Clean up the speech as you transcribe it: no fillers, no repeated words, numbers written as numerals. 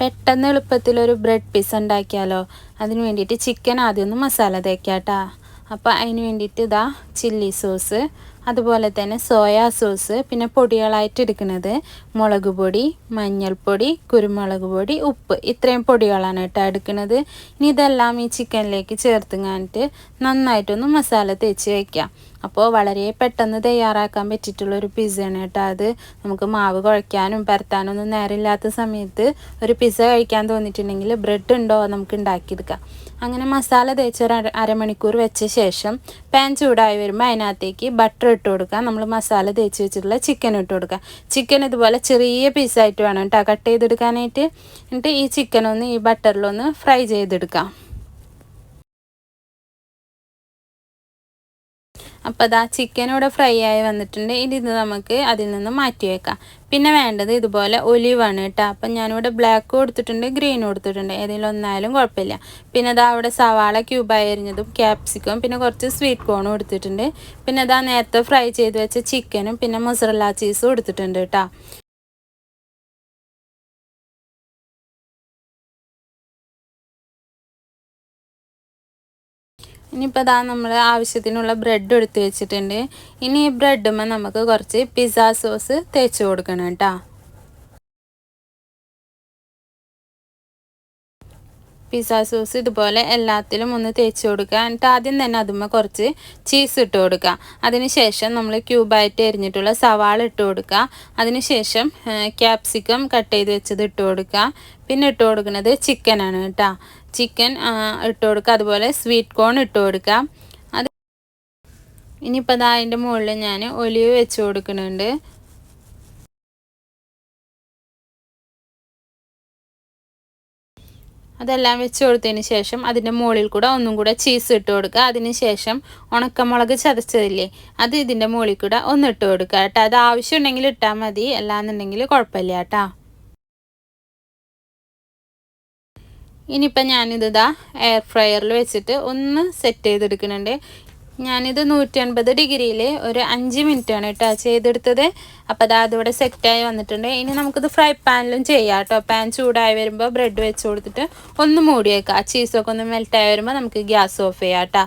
പെട്ടെന്ന് എളുപ്പത്തിലൊരു bread pizza ഉണ്ടാക്കിയാലോ. അതിന് വേണ്ടിയിട്ട് ചിക്കൻ ആദ്യം ഒന്ന് മസാല തേക്കാം കേട്ടോ. അപ്പോൾ അതിന് വേണ്ടിയിട്ട് ഇതാ ചില്ലി സോസ്, അതുപോലെ തന്നെ സോയാ സോസ്, പിന്നെ പൊടികളായിട്ട് എടുക്കുന്നത് മുളക് പൊടി, മഞ്ഞൾപ്പൊടി, കുരുമുളക് പൊടി, ഉപ്പ്, ഇത്രയും പൊടികളാണ് കേട്ടോ എടുക്കുന്നത്. ഇനി ഇതെല്ലാം ഈ ചിക്കനിലേക്ക് ചേർത്തുങ്ങാനിട്ട് നന്നായിട്ടൊന്ന് മസാല തേച്ച് വയ്ക്കാം. അപ്പോൾ വളരെ പെട്ടെന്ന് തയ്യാറാക്കാൻ പറ്റിയിട്ടുള്ളൊരു പിസ്സയാണ് കേട്ടോ അത്. നമുക്ക് മാവ് കുഴയ്ക്കാനും പരത്താനും ഒന്നും നേരമില്ലാത്ത സമയത്ത് ഒരു പിസ്സ കഴിക്കാൻ തോന്നിയിട്ടുണ്ടെങ്കിൽ ബ്രെഡ് ഉണ്ടോ നമുക്ക് ഉണ്ടാക്കിയെടുക്കാം. അങ്ങനെ മസാല തേച്ച് അരമണിക്കൂർ വെച്ച ശേഷം പാൻ ചൂടായി വരുമ്പോൾ അതിനകത്തേക്ക് ബട്ടർ ഇട്ട് കൊടുക്കുക. നമ്മൾ മസാല തേച്ച് വെച്ചിട്ടുള്ള ചിക്കൻ ഇട്ട് കൊടുക്കുക. ചിക്കൻ ഇതുപോലെ ചെറിയ പീസായിട്ട് വേണം കേട്ടോ കട്ട് ചെയ്തെടുക്കാനായിട്ട്. എന്നിട്ട് ഈ ചിക്കനൊന്ന് ഈ ബട്ടറിലൊന്ന് ഫ്രൈ ചെയ്തെടുക്കാം. അപ്പോൾ അതാ ചിക്കൻ ഇവിടെ ഫ്രൈ ആയി വന്നിട്ടുണ്ട്. ഇത് നമുക്ക് അതിൽ നിന്ന് മാറ്റി വെക്കാം. പിന്നെ വേണ്ടത് ഇതുപോലെ ഒലിവാണ് കേട്ടോ. അപ്പം ഞാനിവിടെ ബ്ലാക്ക് കൊടുത്തിട്ടുണ്ട്, ഗ്രീൻ കൊടുത്തിട്ടുണ്ട്, ഏതെങ്കിലും ഒന്നായാലും കുഴപ്പമില്ല. പിന്നെ അതാ അവിടെ സവാള ക്യൂബായി അരിഞ്ഞതും ക്യാപ്സിക്കം, പിന്നെ കുറച്ച് സ്വീറ്റ് കോണും കൊടുത്തിട്ടുണ്ട്. പിന്നെ അതാ നേരത്തെ ഫ്രൈ ചെയ്ത് വെച്ച ചിക്കനും പിന്നെ മൊസറല്ല ചീസും കൊടുത്തിട്ടുണ്ട് കേട്ടോ. ഇനിയിപ്പോൾ അതാ നമ്മൾ ആവശ്യത്തിനുള്ള ബ്രെഡ് എടുത്ത് വെച്ചിട്ടുണ്ട്. ഇനി ഈ ബ്രെഡുമ്പോൾ നമുക്ക് കുറച്ച് പിസ്സ സോസ് തേച്ച് കൊടുക്കണം കേട്ടോ. പിസ്സ സോസ് ഇതുപോലെ എല്ലാത്തിലും ഒന്ന് തേച്ച് കൊടുക്കുക. എന്നിട്ട് ആദ്യം തന്നെ അതുമ്പോൾ കുറച്ച് ചീസ് ഇട്ട് കൊടുക്കുക. അതിനുശേഷം നമ്മൾ ക്യൂബായിട്ട് എരിഞ്ഞിട്ടുള്ള സവാള ഇട്ട് കൊടുക്കുക. അതിനുശേഷം ക്യാപ്സിക്കം കട്ട് ചെയ്ത് വെച്ചത് ഇട്ട് കൊടുക്കുക. പിന്നെ ഇട്ട് കൊടുക്കുന്നത് ചിക്കനാണ് കേട്ടോ. ചിക്കൻ ഇട്ട് കൊടുക്കുക. അതുപോലെ സ്വീറ്റ് കോൺ ഇട്ട് കൊടുക്കുക. അത് ഇനിയിപ്പോൾ അതാ അതിൻ്റെ മുകളിൽ ഞാൻ ഒലിവ് വെച്ച് കൊടുക്കുന്നുണ്ട്. അതെല്ലാം വെച്ച് കൊടുത്തതിന് ശേഷം അതിൻ്റെ മുകളിൽ കൂടെ ഒന്നും കൂടെ ചീസ് ഇട്ട് കൊടുക്കുക. അതിന് ശേഷം ഉണക്കമുളക് ചതച്ചതില്ലേ അത് ഇതിൻ്റെ മുകളിൽ കൂടെ ഒന്ന് ഇട്ട് കൊടുക്കുക കേട്ടോ. അത് ആവശ്യമുണ്ടെങ്കിൽ ഇട്ടാൽ മതി, അല്ലാന്നുണ്ടെങ്കിൽ കുഴപ്പമില്ല കേട്ടോ. ഇനിയിപ്പോൾ ഞാനിതാ എയർ ഫ്രയറിൽ വെച്ചിട്ട് ഒന്ന് സെറ്റ് ചെയ്തെടുക്കുന്നുണ്ട്. ഞാനിത് 150 ഡിഗ്രിയിൽ ഒരു 5 മിനിറ്റാണ് കേട്ടോ ചെയ്തെടുത്തത്. അപ്പോൾ അതാ അതിവിടെ സെറ്റായി വന്നിട്ടുണ്ട്. ഇനി നമുക്കിത് ഫ്രൈ പാനിലും ചെയ്യാം കേട്ടോ. പാൻ ചൂടായി വരുമ്പോൾ ബ്രെഡ് വെച്ച് കൊടുത്തിട്ട് ഒന്ന് മൂടി വയ്ക്കുക. ചീസൊക്കെ ഒന്ന് മെൽറ്റായി വരുമ്പോൾ നമുക്ക് ഗ്യാസ് ഓഫ് ചെയ്യാം കേട്ടോ.